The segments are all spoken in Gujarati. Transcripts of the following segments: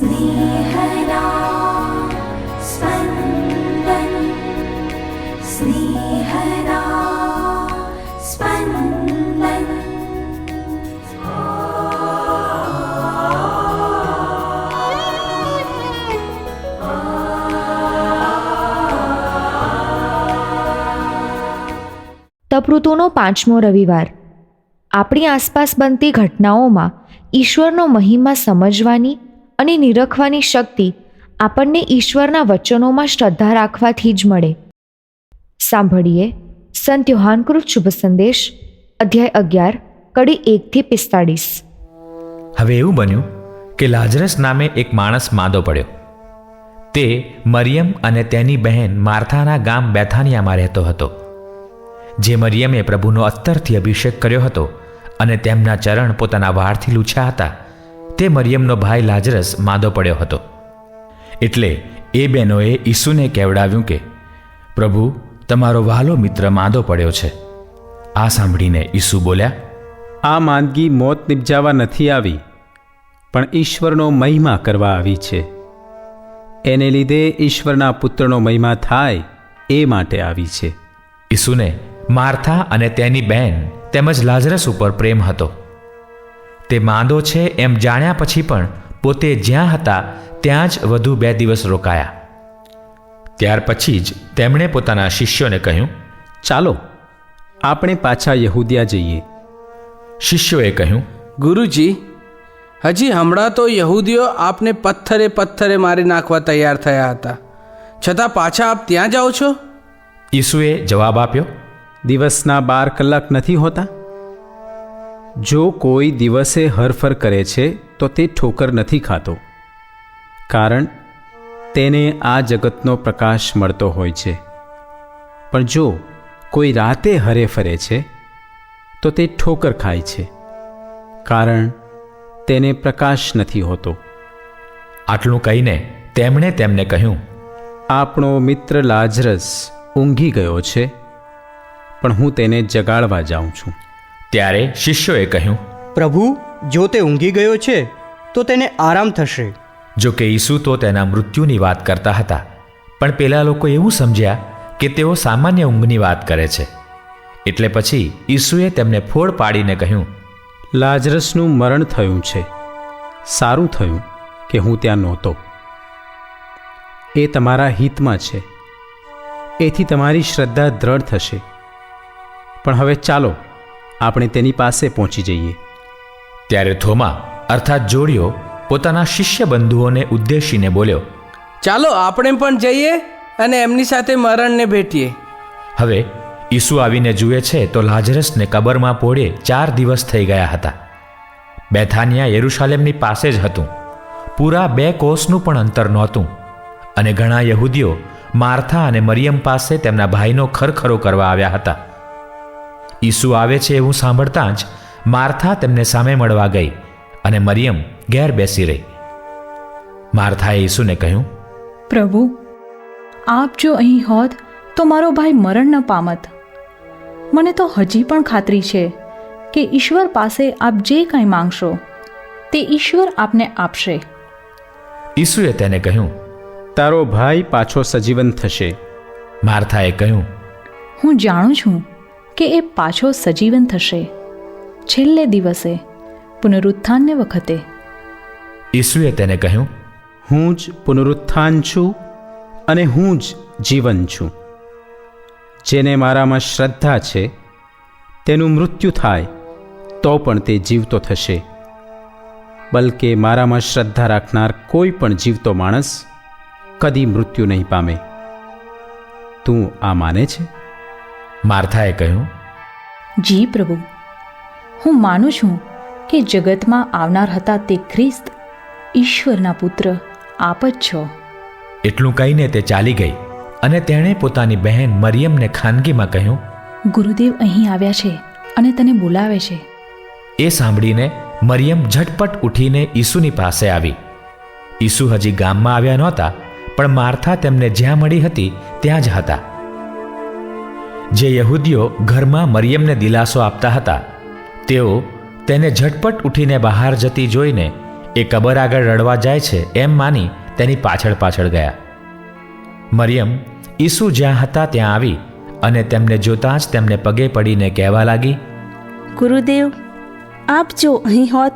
स्नेहदा स्पन्दन स्नेहदा स्पन्दन। તપઋતુનો 5મો રવિવાર. આપણી આસપાસ બનતી ઘટનાઓમાં ઈશ્વરનો મહિમા સમજવાની અને નિરખવાની શક્તિ આપણને ઈશ્વરના વચનોમાં શ્રદ્ધા રાખવાથી જ મળે. સાંભળીએ સંત યોહાનકૃત શુભ સંદેશ, અધ્યાય 11, કડી 1-45. હવે એવું બન્યું કે લાજરસ નામે એક માણસ માંદો પડ્યો. તે મરિયમ અને તેની બહેન માર્થાના ગામ બેથાનિયામાં રહેતો હતો. જે મરિયમે પ્રભુનો અત્તરથી અભિષેક કર્યો હતો અને તેમના ચરણ પોતાના વાળથી લૂછ્યા હતા, તે મરિયમનો ભાઈ લાજરસ માંદો પડ્યો હતો. એટલે એ બહેનોએ ઈસુને કહેવડાવ્યું કે, પ્રભુ, તમારો વહાલો મિત્ર માંદો પડ્યો છે. આ સાંભળીને ઈસુ બોલ્યા, આ માંદગી મોત નિપજાવા નથી આવી, પણ ઈશ્વરનો મહિમા કરવા આવી છે. એને લીધે ઈશ્વરના પુત્રનો મહિમા થાય એ માટે આવી છે. ઈસુને માર્થા અને તેની બહેન તેમજ લાજરસ ઉપર પ્રેમ હતો. તે માંદો છે એમ જાણ્યા પછી પણ પોતે જ્યાં હતા ત્યાં જ વધુ 2 દિવસ રોકાયા. ત્યાર પછી જ તેમણે પોતાના શિષ્યોને કહ્યું, ચાલો આપણે પાછા યહૂદિયા જઈએ. શિષ્યોએ કહ્યું, ગુરુજી, હજી હમણાં તો યહૂદીઓ આપને પથ્થરે મારી નાખવા તૈયાર થયા હતા, છતાં પાછા આપ ત્યાં જાઓ છો? ઈસુએ જવાબ આપ્યો, દિવસના 12 કલાક નથી હોતા? જો કોઈ દિવસે હરફર કરે છે તો તે ઠોકર નથી ખાતો, કારણ તેને આ જગતનો પ્રકાશ મળતો હોય છે. પણ જો કોઈ રાતે હરે ફરે છે તો તે ઠોકર ખાય છે, કારણ તેને પ્રકાશ નથી હોતો. આટલું કહીને તેમણે તેમને કહ્યું, આપણો મિત્ર લાજરસ ઊંઘી ગયો છે, પણ હું તેને જગાડવા જાઉં છું. ત્યારે શિષ્યોએ કહ્યું, પ્રભુ, જો તે ઊંઘી ગયો છે તો તેને આરામ થશે. જો કે ઈસુ તો તેના મૃત્યુની વાત કરતા હતા, પણ પેલા લોકો એવું સમજ્યા કે તેઓ સામાન્ય ઊંઘની વાત કરે છે. એટલે પછી ઈસુએ તેમને ફોડ પાડીને કહ્યું, લાજરસનું મરણ થયું છે. સારું થયું કે હું ત્યાં નહોતો. એ તમારા હિતમાં છે, એથી તમારી શ્રદ્ધા દ્રઢ થશે. પણ હવે ચાલો આપણે તેની પાસે પહોંચી જઈએ. ત્યારે થોમા અર્થાત જોડિયો પોતાના શિષ્ય બંધુઓને ઉદ્દેશીને બોલ્યો, ચાલો આપણે પણ જઈએ અને એમની સાથે મરણને ભેટીએ. હવે ઈસુ આવીને જુએ છે તો લાજરસને કબરમાં પોળે 4 દિવસ થઈ ગયા હતા. બેથાનિયા યરુશાલેમની પાસે જ હતું. પૂરા 2 કોસનું પણ અંતર નહોતું. અને ઘણા યહૂદીઓ માર્થા અને મરિયમ પાસે તેમના ભાઈનો ખરખરો કરવા આવ્યા હતા. ઈસુ આવે છે એવું સાંભળતાં જ માર્થા તેમને સામે મળવા ગઈ અને મરિયમ ઘેર બેસી રહી. માર્થાએ ઈસુને કહ્યું, પ્રભુ, આપ જો અહીં હોત તો મારો ભાઈ મરણ ન પામત. મને તો હજી પણ ખાતરી છે કે ઈશ્વર પાસે આપ જે કંઈ માંગશો તે ઈશ્વર આપને આપશે. ઈસુએ તેને કહ્યું, તારો ભાઈ પાછો સજીવન થશે. માર્થાએ કહ્યું, હું જાણું છું કે એ પાછો સજીવન થશે છેલ્લે દિવસે, પુનરુત્થાનને વખતે. ઈસુએ તેને કહ્યું, હું જ પુનરુત્થાન છું અને હું જ જીવન છું. જેને મારામાં શ્રદ્ધા છે તેનું મૃત્યુ થાય તો પણ તે જીવતો થશે. બલકે મારામાં શ્રદ્ધા રાખનાર કોઈ પણ જીવતો માણસ કદી મૃત્યુ નહીં પામે. તું આ માને છે? માર્થાએ કહ્યું, જી પ્રભુ, હું માનું છું કે જગતમાં આવનાર હતા તે ખ્રિસ્ત, ઈશ્વરના પુત્ર આપ જ છો. એટલું કહીને તે ચાલી ગઈ અને તેણે પોતાની બહેન મરિયમને ખાનગીમાં કહ્યું, ગુરુદેવ અહીં આવ્યા છે અને તને બોલાવે છે. એ સાંભળીને મરિયમ ઝટપટ ઉઠીને ઈસુની પાસે આવી. ઈસુ હજી ગામમાં આવ્યા નહોતા, પણ માર્થા તેમને જ્યાં મળી હતી ત્યાં જ હતા. જે યહૂદીઓ ઘરમાં મરિયમને દિલાસો આપતા હતા, તેઓ તેને ઝટપટ ઉઠીને બહાર જતી જોઈને એ કબર આગળ રડવા જાય છે એમ માની તેની પાછળ પાછળ ગયા. મરિયમ ઈસુ જ્યાં હતા ત્યાં આવી અને તેમને જોતાં જ તેમને પગે પડીને કહેવા લાગી, ગુરુદેવ, આપ જો અહીં હોત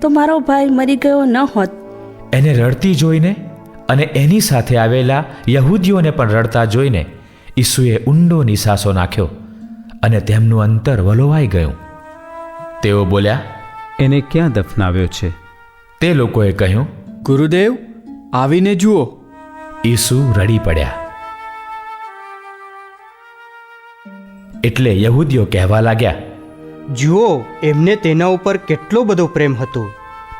તો મારો ભાઈ મરી ગયો ન હોત. એને રડતી જોઈને અને એની સાથે આવેલા યહૂદીઓને પણ રડતા જોઈને ઈસુએ ઊંડો નિસાસો નાખ્યો અને તેમનું અંતર વલોવાઈ ગયું. તેઓ બોલ્યા, એને ક્યાં દફનાવ્યો છે? તે લોકોએ કહ્યું, ગુરુદેવ, આવીને જુઓ. ઈસુ રડી પડ્યા. એટલે યહૂદીઓ કહેવા લાગ્યા, જુઓ, એમને તેના ઉપર કેટલો બધો પ્રેમ હતો.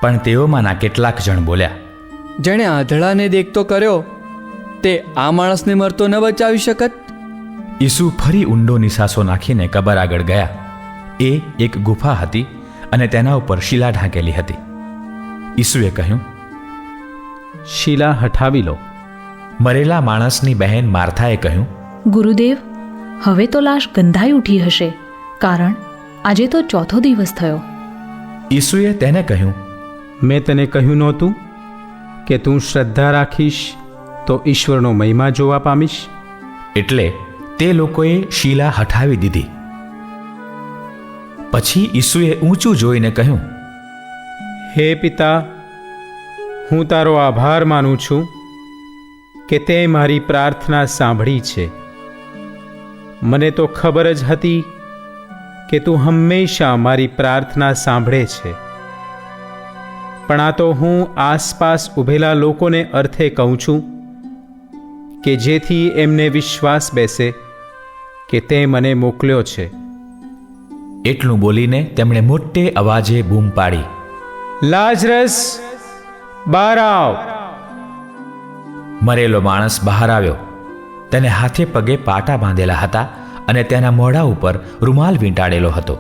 પણ તેઓમાંના કેટલાક જણ બોલ્યા, જેણે આંધળાને દેખતો કર્યો તે આ માણસને મરતો ન બચાવી શકત. ઈસુ ફરી ઊંડો નિસાસો નાખીને કબર આગળ ગયા. એ એક ગુફા હતી અને તેના ઉપર શિલા ઢાંકેલી હતી. ઈસુએ કહ્યું, શિલા હટાવી લો. મરેલા માણસની બહેન માર્થાએ કહ્યું, ગુરુદેવ, હવે તો લાશ ગંધાઈ ઉઠી હશે, કારણ આજે તો ચોથો દિવસ થયો. ઈસુએ તેને કહ્યું, મેં તને કહ્યું નહોતું કે તું શ્રદ્ધા રાખીશ તો ઈશ્વરનો મહિમા જોવા પામીશ? એટલે તે લોકોએ શિલા હટાવી દીધી. પછી ઈસુએ ઊંચું જોઈને કહ્યું, હે પિતા, હું તારો આભાર માનું છું કે તે મારી પ્રાર્થના સાંભળી છે. મને તો ખબર જ હતી કે તું હંમેશા મારી પ્રાર્થના સાંભળે છે, પણ આ તો હું આસપાસ ઊભેલા લોકોને અર્થે કહું છું કે જેથી એમને વિશ્વાસ બેસે કે તે મને મોકલ્યો છે. એટલું બોલીને તેમણે મોટે અવાજે બૂમ પાડી, લાજરસ, બહાર આવ. મરેલો માણસ બહાર આવ્યો. તેને હાથે પગે પાટા બાંધેલા હતા અને તેના મોઢા ઉપર રૂમાલ વીંટાળેલો હતો.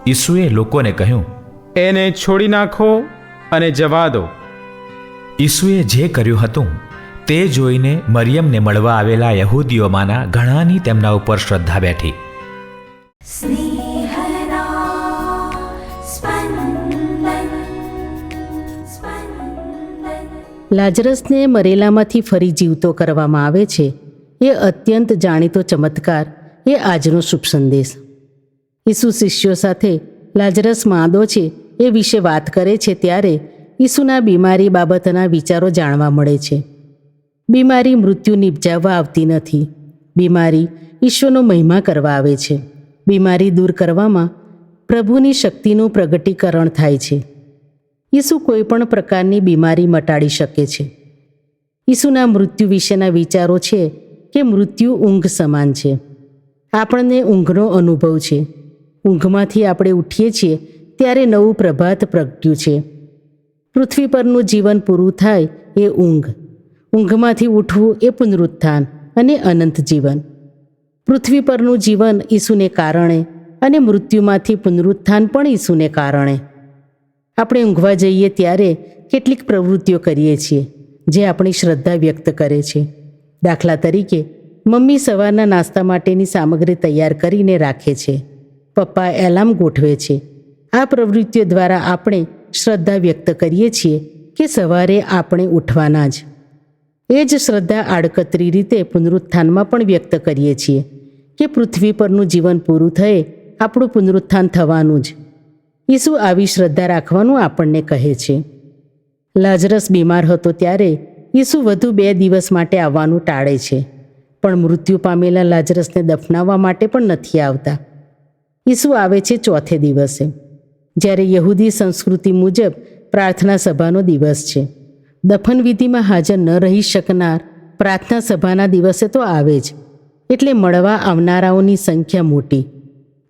ઈસુએ લોકોને કહ્યું, એને છોડી નાખો અને જવા દો. ઈસુએ જે કર્યું હતું તે જોઈને મરિયમને મળવા આવેલા યહૂદીઓમાંના ઘણાની તેમના ઉપર શ્રદ્ધા બેઠી. લાજરસને મરેલામાંથી ફરી જીવતો કરવામાં આવે છે એ અત્યંત જાણીતો ચમત્કાર એ આજનો શુભ સંદેશ. ઈસુ શિષ્યો સાથે લાજરસ માંદો છે એ વિશે વાત કરે છે ત્યારે ઈસુના બીમારી બાબતના વિચારો જાણવા મળે છે. બીમારી મૃત્યુ નિપજાવવા આવતી નથી. બીમારી ઈશ્વરનો મહિમા કરવા આવે છે. બીમારી દૂર કરવામાં પ્રભુની શક્તિનું પ્રગટીકરણ થાય છે. ઈસુ કોઈ પણ પ્રકારની બીમારી મટાડી શકે છે. ઈસુના મૃત્યુ વિશેના વિચારો છે કે મૃત્યુ ઊંઘ સમાન છે. આપણને ઊંઘનો અનુભવ છે. ઊંઘમાંથી આપણે ઉઠીએ છીએ ત્યારે નવું પ્રભાત પ્રગટ્યું છે. પૃથ્વી પરનું જીવન પૂરું થાય એ ઊંઘ. ઊંઘમાંથી ઉઠવું એ પુનરુત્થાન અને અનંત જીવન. પૃથ્વી પરનું જીવન ઈસુને કારણે અને મૃત્યુમાંથી પુનરુત્થાન પણ ઈસુને કારણે. આપણે ઊંઘવા જઈએ ત્યારે કેટલીક પ્રવૃત્તિઓ કરીએ છીએ જે આપણી શ્રદ્ધા વ્યક્ત કરે છે. દાખલા તરીકે મમ્મી સવારના નાસ્તા માટેની સામગ્રી તૈયાર કરીને રાખે છે. પપ્પા એલાર્મ ગોઠવે છે. આ પ્રવૃત્તિઓ દ્વારા આપણે શ્રદ્ધા વ્યક્ત કરીએ છીએ કે સવારે આપણે ઉઠવાના જ. એ જ શ્રદ્ધા આડકતરી રીતે પુનરુત્થાનમાં પણ વ્યક્ત કરીએ છીએ કે પૃથ્વી પરનું જીવન પૂરું થયે આપણું પુનરુત્થાન થવાનું જ. ઈસુ આવી શ્રદ્ધા રાખવાનું આપણને કહે છે. લાજરસ બીમાર હતો ત્યારે ઈસુ વધુ 2 દિવસ માટે આવવાનું ટાળે છે, પણ મૃત્યુ પામેલા લાજરસને દફનાવવા માટે પણ નથી આવતા. ઈસુ આવે છે 4થે દિવસે, જ્યારે યહૂદી સંસ્કૃતિ મુજબ પ્રાર્થના સભાનો દિવસ છે. દફન વિધિમાં હાજર ન રહી શકનાર પ્રાર્થના સભાના દિવસે તો આવે જ, એટલે મળવા આવનારાઓની સંખ્યા મોટી.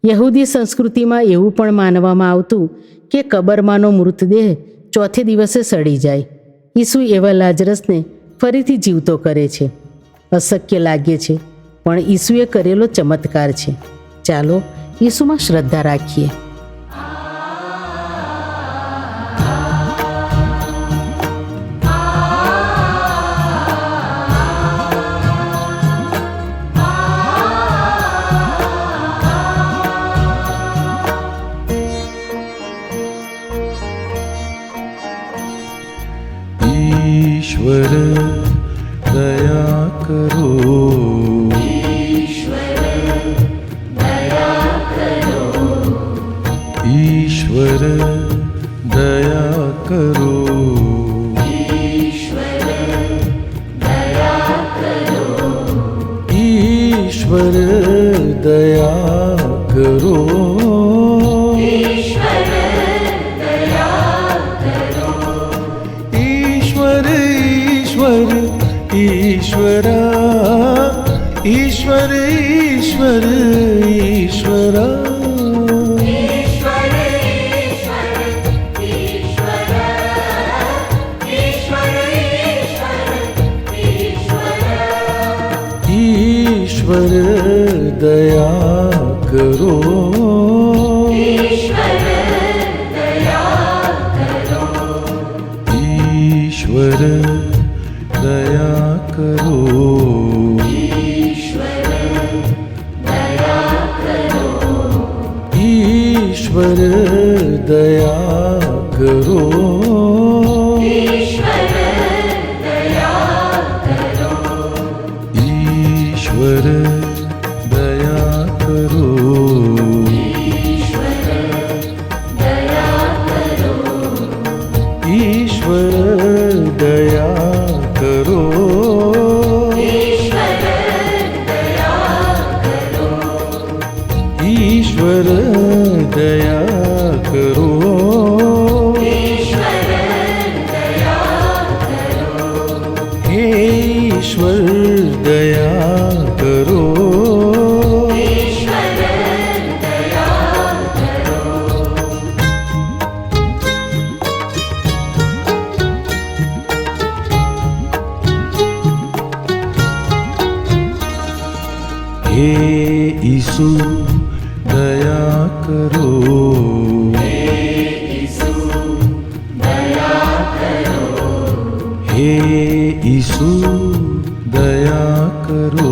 યહૂદી સંસ્કૃતિમાં એવું પણ માનવામાં આવતું કે કબરમાંનો મૃતદેહ 4થે દિવસે સડી જાય. ઈસુ એવા લાજરસને ફરીથી જીવતો કરે છે. અશક્ય લાગે છે, પણ ઈસુએ કરેલો ચમત્કાર છે. ચાલો ઈસુમાં શ્રદ્ધા રાખીએ. ईश्वर दया करो ईश्वर दया करो ईश्वर दया करो ईश्वर ईश्वर ईश्वरा ईश्वर ईश्वर ईश्वरा ईश्वर दया करो ईश्वर दया करो ईश्वर दया करो ईश्वर दया करो ईश्वर दया करो ईश्वर दया करो हे ईश्वर दया करो हे यीशु दया करो हे यीशु दया करो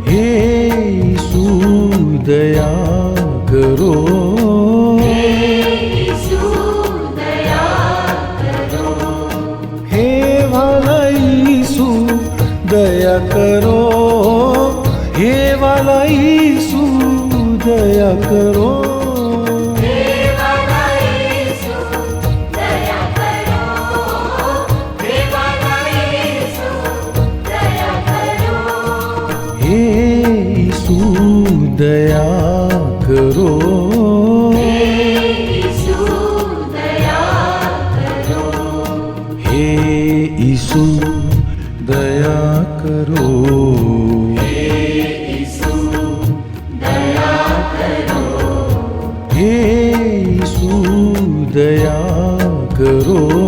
हे यीशु दया करो हे वाला यीशु दया करो हे वाला यीशु दया करो हे यीशु दया करो हे यीशु दया करो हे यीशु दया करो